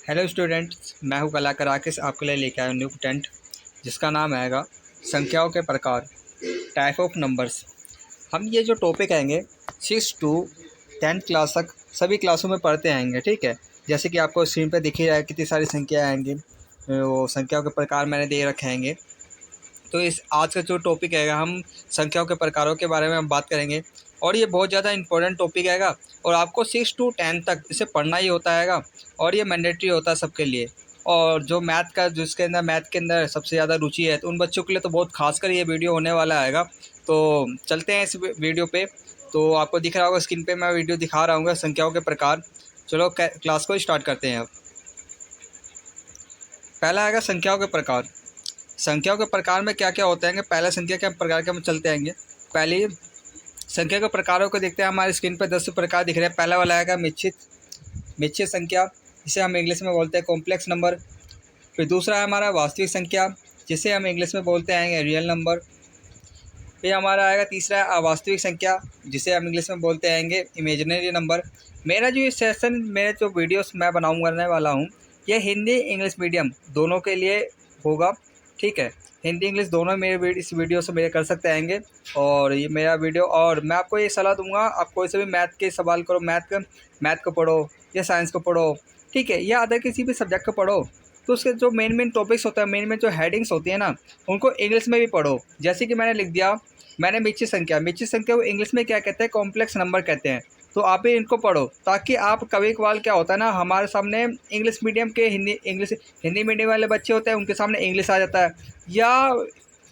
Hello students, मैं हूं कलाकार राकेश। आपके लिए लेके आया हूं न्यू कंटेंट जिसका नाम आएगा संख्याओं के प्रकार, टाइप ऑफ नंबर्स। हम ये जो टॉपिक आएंगे 6 to 10 क्लास तक सभी क्लासों में पढ़ते आएंगे। ठीक है, जैसे कि आपको स्क्रीन पे दिख ही रहा है कितनी सारी संख्या आएंगी, वो संख्याओं के प्रकार मैंने दे रखे हैंगे। तो इस आज का जो टॉपिक है हम संख्याओं के प्रकारों के बारे में हम बात करेंगे और ये बहुत ज़्यादा इंपॉर्टेंट टॉपिक है और आपको 6 to 10 तक इसे पढ़ना ही होता है और ये मैंडेटरी होता है सबके लिए। और जो मैथ का जिसके अंदर मैथ के अंदर सबसे ज़्यादा रुचि है तो उन बच्चों के लिए तो बहुत खासकर ये वीडियो होने वाला है। तो चलते हैं इस वीडियो पे। तो आपको दिख रहा होगा स्क्रीन पे मैं वीडियो दिखा रहा हूँ संख्याओं के प्रकार। चलो क्लास को स्टार्ट करते हैं। अब पहला आएगा संख्याओं के प्रकार। संख्याओं के प्रकार में क्या क्या होते हैं, पहले संख्या के प्रकार के हम चलते आएंगे। पहले संख्या के प्रकारों को देखते हैं। हमारे स्क्रीन पर 10 प्रकार दिख रहे हैं। पहला वाला आएगा मिश्रित संख्या, जिसे हम इंग्लिश में बोलते हैं कॉम्प्लेक्स नंबर। फिर दूसरा है हमारा वास्तविक संख्या, जिसे हम इंग्लिश में बोलते हैं रियल नंबर। फिर हमारा आएगा तीसरा है अवास्तविक संख्या, जिसे हम इंग्लिश में बोलते हैं इमेजिनरी नंबर। मेरा जो ये सेशन, मेरे जो वीडियोस मैं करने वाला हूँ, ये हिंदी इंग्लिश मीडियम दोनों के लिए होगा। ठीक है, हिंदी इंग्लिश दोनों मेरे इस वीडियो से मेरे कर सकते आएंगे। और ये मेरा वीडियो, और मैं आपको ये सलाह दूंगा, आप कोई से भी मैथ के सवाल करो, मैथ को पढ़ो या साइंस को पढ़ो, ठीक है, या अदर किसी भी सब्जेक्ट को पढ़ो, तो उसके जो मेन टॉपिक्स होता है, मेन जो हेडिंग्स होती है ना, उनको इंग्लिश में भी पढ़ो। जैसे कि मैंने लिख दिया, मैंने मिश्रित संख्या को इंग्लिश में क्या कहते हैं, कॉम्प्लेक्स नंबर कहते हैं। तो आप भी इनको पढ़ो ताकि आप कभी कभार क्या होता है ना, हमारे सामने इंग्लिश मीडियम के हिंदी मीडियम वाले बच्चे होते हैं, उनके सामने इंग्लिश आ जाता है, या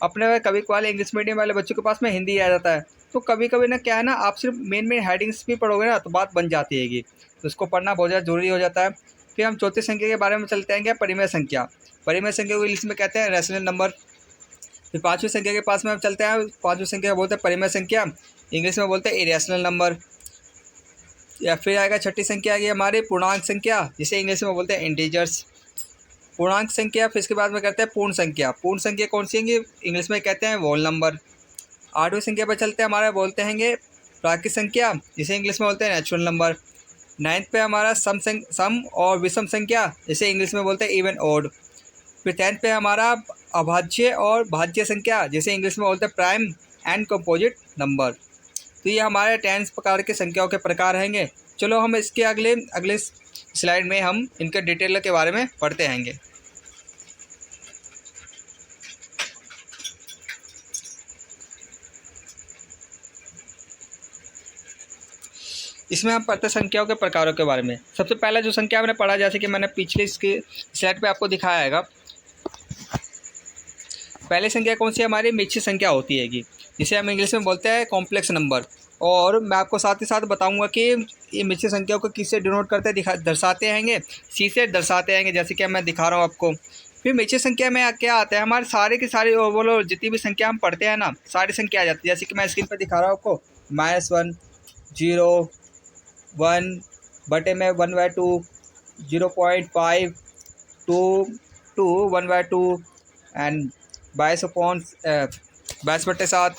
अपने कभी कभार इंग्लिश मीडियम वाले बच्चों के पास में हिंदी आ जाता है। तो कभी कभी ना क्या है ना, आप सिर्फ मेन हेडिंग्स भी पढ़ोगे ना तो बात बन जाती है। तो इसको पढ़ना बहुत ज़्यादा जरूरी हो जाता है। फिर हम चौथी संख्या के बारे में चलते हैं, परिमेय संख्या। परिमेय संख्या को इंग्लिश में कहते हैं रैशनल नंबर। फिर पाँचवीं संख्या के पास में हम चलते हैं। पाँचवीं संख्या बोलते हैं परिमेय संख्या, इंग्लिश में बोलते हैं इरेशनल नंबर। या फिर आएगा छठी संख्या आ गई हमारी पूर्णांक संख्या, जिसे इंग्लिश में बोलते हैं इंटीजर्स। पूर्णांक संख्या, फिर इसके बाद में करते हैं पूर्ण संख्या। पूर्ण संख्या कौन सी है, इंग्लिश में कहते हैं वोल नंबर। आठवीं संख्या पर चलते हैं, हमारे बोलते हैं प्राकृत संख्या, जिसे इंग्लिश में बोलते हैं नेचुरल नंबर। नाइन्थ पे हमारा सम और विषम संख्या, जिसे इंग्लिश में बोलते हैं इवन ऑड। फिर 10th पे हमारा अभाज्य और भाज्य संख्या, जिसे इंग्लिश में बोलते हैं प्राइम एंड कंपोजिट नंबर। तो ये हमारे 10 प्रकार के संख्याओं के प्रकार रहेंगे। चलो हम इसके अगले स्लाइड में हम इनके डिटेल के बारे में पढ़ते रहेंगे। इसमें हम पढ़ते संख्याओं के प्रकारों के बारे में। सबसे पहला जो संख्या मैंने पढ़ा, जैसे कि मैंने पिछले इसके स्लाइड पे आपको दिखाया है, पहली संख्या कौन सी हमारी मिश्रित संख्या होती है, जिसे हम इंग्लिश में बोलते हैं कॉम्प्लेक्स नंबर। और मैं आपको साथ ही साथ बताऊंगा कि ये मिश्रित संख्याओं को किससे डिनोट करते दर्शाते हैं, सी से दर्शाते हैं, जैसे कि मैं दिखा रहा हूँ आपको। फिर मिश्रित संख्या में क्या आता है, हमारे सारे की सारी बोलो जितनी भी संख्या हम पढ़ते हैं ना, सारी संख्या आ जाती है। जैसे कि मैं स्क्रीन पर दिखा रहा हूँ आपको, -1, 0, 1 बटे में 1/2, 0.5, 2, 1/2 एंड 22/7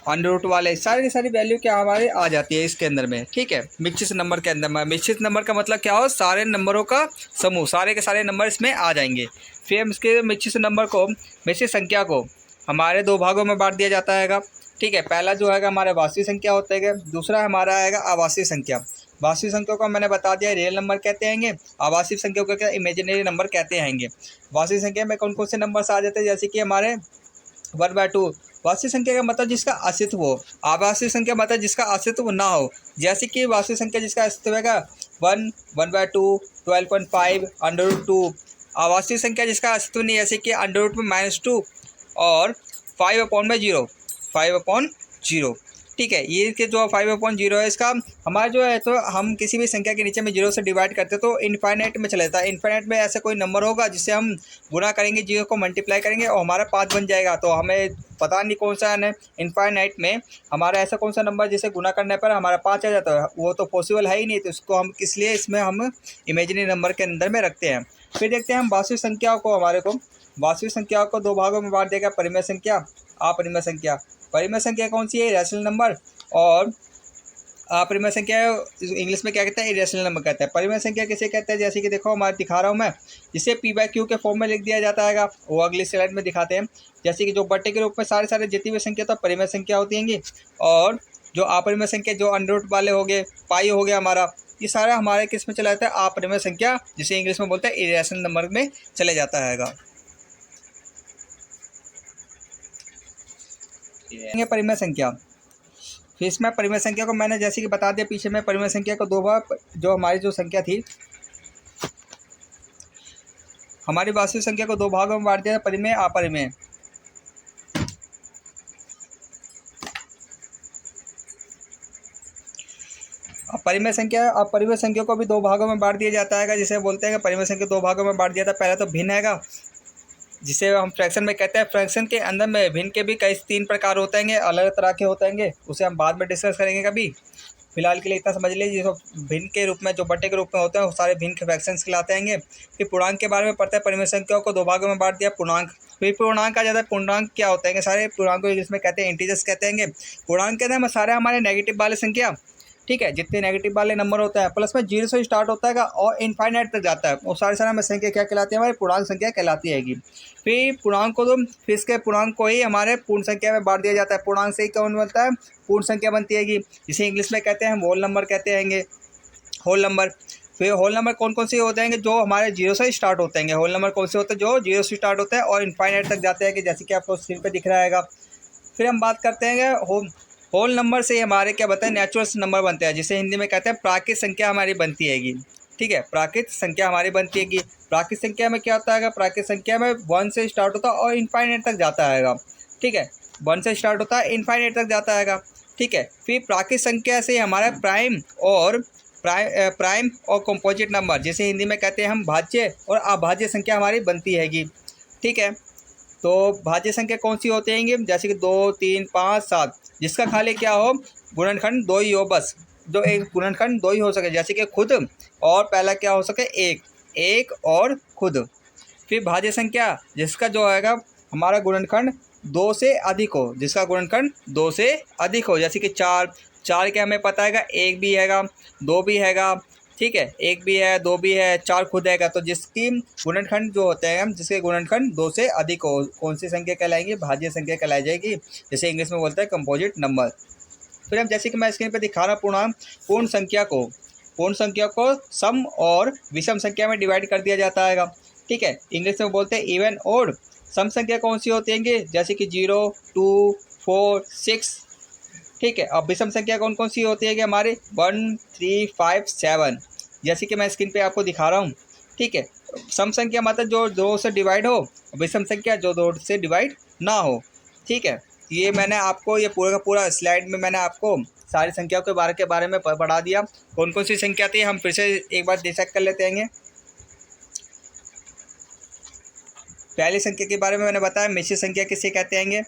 अंडर रूट वाले सारी की सारी वैल्यू क्या हमारे आ जाती है इसके अंदर में। ठीक है, मिश्रित नंबर के अंदर में, मिश्रित नंबर का मतलब क्या हो, सारे नंबरों का समूह, सारे के सारे नंबर इसमें आ जाएंगे। फिर हम इसके मिश्रित संख्या को हमारे दो भागों में बांट दिया जाता है। ठीक है, पहला जो है हमारे वास्तविक संख्या होता है, दूसरा हमारा आएगा अवास्तविक संख्या। वास्तविक संख्या को मैंने बता दिया रियल नंबर कहते हैं, अवास्तविक संख्या को क्या इमेजिनरी नंबर कहते हैं। वास्तविक संख्या में कौन कौन से नंबर आ जाते हैं, जैसे कि हमारे 1/2 वास्तविक संख्या का मतलब जिसका अस्तित्व हो, अवास्तविक संख्या मतलब जिसका अस्तित्व ना हो। जैसे कि वास्तविक संख्या जिसका अस्तित्व है 1, 1/2, 12.5 √2। अवास्तविक संख्या जिसका अस्तित्व नहीं, जैसे कि √2 में -2 और 5/0, 5/0। ठीक है, ये कि जो 5/0 है, इसका हमारा जो है, तो हम किसी भी संख्या के नीचे में 0 से डिवाइड करते हैं तो इनफाइनाइट में चला जाता है। इनफाइनाइट में ऐसा कोई नंबर होगा जिससे हम गुना करेंगे, 0 को मल्टीप्लाई करेंगे और हमारा 5 बन जाएगा। तो हमें पता नहीं कौन सा है इनफाइनाइट में हमारा ऐसा कौन सा नंबर जिसे गुना करने पर हमारा 5 आ जाता है, वो तो पॉसिबल है ही नहीं। तो इसको हम इसलिए इसमें हम इमेजिनरी नंबर के अंदर में रखते हैं। फिर देखते हैं हम वास्तविक संख्याओं को, वास्तविक संख्याओं को दो भागों में बांट देगा, परिमेय संख्या, अपरिमेय संख्या। परिमेय संख्या कौन सी है, रैशनल नंबर, और परिमेय संख्या इंग्लिश में क्या कहते हैं, इरेशनल नंबर कहते हैं। परिमेय संख्या किसे कहते हैं, जैसे कि देखो हमारे दिखा रहा हूँ मैं, जिसे p/q के फॉर्म में लिख दिया जाता है, वो अगली स्लाइड में दिखाते हैं। जैसे कि जो बट्टे के रूप में सारे जितनी भी संख्या तो परिमेय संख्या होती हैं, और जो अपरिमेय संख्या जो अंडर रूट वाले हो गए, पाई हो गया हमारा, ये सारा हमारे किस में चला जाता है, अपरिमेय संख्या, जिसे इंग्लिश में बोलते हैं इरेशनल नंबर में चले जाता है। परिमेय संख्या, फिर इसमें परिमेय संख्या को मैंने जैसे कि बता दिया पीछे में, परिमेय संख्या को दो भाग, जो हमारी जो संख्या थी, हमारी वास्तविक संख्या को दो भागों में बांट दिया, परिमेय अपरिमेय। परिमेय संख्या को भी दो भागों में बांट दिया जाता है, जिसे बोलते हैं कि परिमेय संख्या दो भागों में बांट दिया था। पहला तो भिन्न है, जिसे हम फ्रैक्शन में कहते हैं। फ्रैक्शन के अंदर में भिन्न के भी कई 3 प्रकार होते हैं, अलग तरह के होते हैं, उसे हम बाद में डिस्कस करेंगे कभी। फिलहाल के लिए इतना समझ लीजिए, जो भिन्न के रूप में, जो बट्टे के रूप में होते हैं, वो सारे भिन्न के फ्रैक्शंस कहलाते हैं। फिर पूर्णांक के बारे में पढ़ते हैं। परिमेय संख्याओं को दो भागों में बांट दिया, पूर्णांक। फिर पूर्णांक आ जाता है। पूर्णांक क्या होते हैं, सारे पूर्णांक को इंग्लिश में कहते हैं इंटीजर्स कहते हैं। पूर्णांक कहते हैं सारे हमारे नेगेटिव वाले संख्या, ठीक है, जितने नेगेटिव वाले नंबर होते हैं, प्लस में 0 से स्टार्ट होता है और इनफाइनाइट तक जाता है, वो सारे हमें संख्या क्या कहलाती है, हमारी पूर्णांक संख्या कहलाती है। फिर पूर्णांक को फिर इसके पूर्णांक को ही हमारे पूर्ण संख्या में बांट दिया जाता है। पूर्णांक से ही कौन बनता है, पूर्ण संख्या बनती है, जिसे इंग्लिश में कहते हैं होल नंबर कहते हैं, होल नंबर। फिर होल नंबर कौन कौन से होते हैं, जो हमारे 0 से स्टार्ट होते हैं। होल नंबर कौन से होते हैं, जो 0 से स्टार्ट होते हैं और इनफाइनाइट तक जाते हैं, जैसे कि आपको स्क्रीन पर दिख रहा है। फिर हम बात करते हैं होल नंबर से हमारे क्या बनते हैं, नेचुरल नंबर बनते हैं, जिसे हिंदी में कहते हैं प्राकृत संख्या हमारी बनती है। ठीक है, प्राकृत संख्या हमारी बनती है। प्राकृत संख्या में क्या होता है, प्राकृत संख्या में 1 से स्टार्ट होता है और इनफाइनाइट तक जाता है। ठीक है, 1 से स्टार्ट होता है, इनफाइनाइट तक जाता है। ठीक है, फिर प्राकृत संख्या से हमारा प्राइम और कंपोजिट नंबर, जिसे हिंदी में कहते हैं हम भाज्य और अभाज्य संख्या हमारी बनती है। ठीक है, तो भाज्य संख्या कौन सी होती हैं, जैसे कि 2, 3, 5, 7, जिसका खाली क्या हो, गुणनखंड 2 ही हो, बस जो एक गुणनखंड 2 ही हो सके, जैसे कि खुद और पहला क्या हो सके, एक और खुद। फिर भाज्य संख्या जिसका जो आएगा हमारा गुणनखंड 2 से अधिक हो, जिसका गुणनखंड 2 से अधिक हो, जैसे कि 4 के हमें पता है 1 भी है, 2 भी है, ठीक है, 1 भी है, 2 भी है, 4 खुद है। तो जिसकी गुणनखंड जो होते हैं, जिसके गुणनखंड 2 से अधिक हो, कौन सी संख्या कहलाएगी, भाज्य संख्या कहलाई जाएगी, जैसे इंग्लिश में बोलते हैं कंपोजिट नंबर। फिर हम जैसे कि मैं स्क्रीन पर दिखा रहा हूँ, पूर्ण संख्या को सम और विषम संख्या में डिवाइड कर दिया जाता है। ठीक है, इंग्लिश में बोलते हैं इवन ओड। सम संख्या कौन सी होती है, जैसे कि 0, 2, 4, 6। ठीक है, अब विषम संख्या कौन कौन सी होती है, हमारे 1, 3, 5, 7, जैसे कि मैं स्क्रीन पे आपको दिखा रहा हूँ। ठीक है, सम संख्या मतलब जो 2 से डिवाइड हो, विषम संख्या जो 2 से डिवाइड ना हो। ठीक है, ये मैंने आपको ये पूरा का पूरा स्लाइड में मैंने आपको सारी संख्याओं के बारे में पढ़ा दिया। कौन कौन सी संख्या थी, हम फिर से एक बार डिसाइड कर लेते हैं। पहली संख्या के बारे में मैंने बताया, मिश्रित संख्या किसे कहते हैं,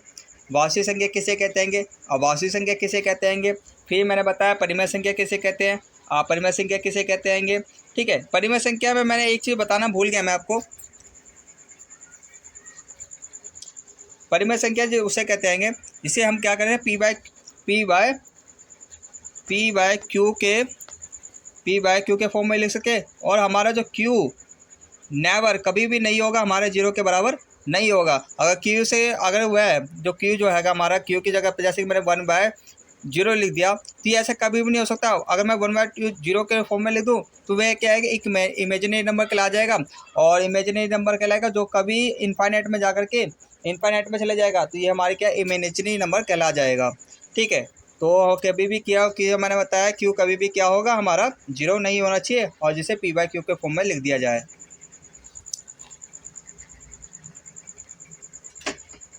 वास्तविक संख्या किसे कहते हैं, अवास्तविक संख्या किसे कहते हैं। फिर मैंने बताया परिमेय संख्या किसे कहते हैं, अपरिमेय संख्या किसे कहते हैं। ठीक है, परिमेय संख्या में मैंने एक चीज़ बताना भूल गया मैं आपको, परिमेय संख्या जो उसे कहते हैं जिसे हम क्या करें, पी बाय क्यू के फॉर्म में लिख सके, और हमारा जो क्यू नेवर कभी भी नहीं होगा, हमारे 0 के बराबर नहीं होगा। अगर क्यू से अगर वह जो क्यू जो है हमारा, क्यू की जगह पे जैसे कि मैंने 1/0 लिख दिया, तो ये ऐसा कभी भी नहीं हो सकता। अगर मैं 1/0 के फॉर्म में लिख दूँ तो वह क्या है कि एक इमेजिनरी नंबर कहला जाएगा, और इमेजिनरी नंबर कहलाएगा जो कभी इनफाइनाइट में जाकर के इनफाइनाइट में चले जाएगा, तो ये हमारी क्या इमेजिनरी नंबर कहला जाएगा। ठीक है, तो कभी भी क्या मैंने बताया, क्यू कभी भी क्या होगा, हमारा 0 नहीं होना चाहिए, और जिसे p/q के फॉर्म में लिख दिया जाए।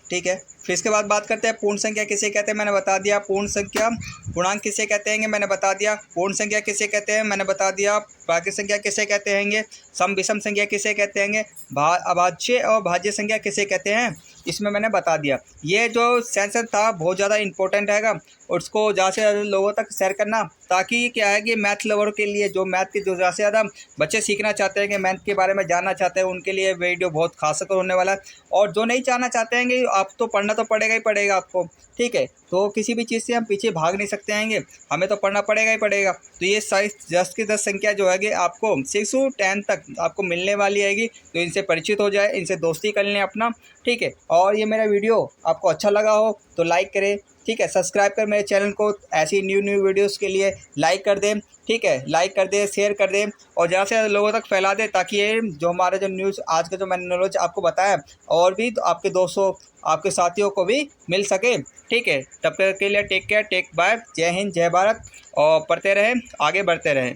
ठीक है, फिर इसके बाद बात करते हैं पूर्ण संख्या किसे कहते हैं, मैंने बता दिया। पूर्ण संख्या पूर्णांक किसे कहते हैं, मैंने बता दिया। पूर्ण संख्या किसे कहते हैं, मैंने बता दिया। प्राकृत संख्या किसे कहते हैं, सम विषम संख्या किसे कहते हैं, अभाज्य और भाज्य संख्या किसे कहते हैं, इसमें मैंने बता दिया। ये जो सेंस था बहुत ज़्यादा इंपॉर्टेंट है, और उसको ज़्यादा से ज़्यादा लोगों तक शेयर करना, ताकि क्या है कि मैथ लवर के लिए, जो मैथ के जो ज़्यादा से ज़्यादा बच्चे सीखना चाहते हैं, कि मैथ के बारे में जानना चाहते हैं, उनके लिए वीडियो बहुत खास कर होने वाला है। और जो नहीं जानना चाहते हैं कि आप तो पढ़ना तो पड़ेगा ही पड़ेगा आपको, ठीक है। तो किसी भी चीज़ से हम पीछे भाग नहीं सकते हैं, हमें तो पढ़ना पड़ेगा ही पड़ेगा। तो ये सारी 10 की 10 संख्या जो है आपको 6 to 10 तक आपको मिलने वाली है। तो इनसे परिचित हो जाए, इनसे दोस्ती कर लें अपना, ठीक है। और ये मेरा वीडियो आपको अच्छा लगा हो तो लाइक करें, ठीक है। सब्सक्राइब कर मेरे चैनल को, ऐसी न्यू वीडियोज़ के लिए लाइक कर दें, ठीक है। लाइक कर दें, शेयर कर दें और ज़्यादा से ज़्यादा लोगों तक फैला दें, ताकि ये जो हमारा जो न्यूज़ आज का जो मैंने नॉलेज आपको बताया और भी तो आपके दोस्तों, आपके साथियों को भी मिल सके, ठीक है। तब तक के लिए टेक केयर, टेक बाय, जय हिंद, जय भारत और पढ़ते रहें, आगे बढ़ते रहें।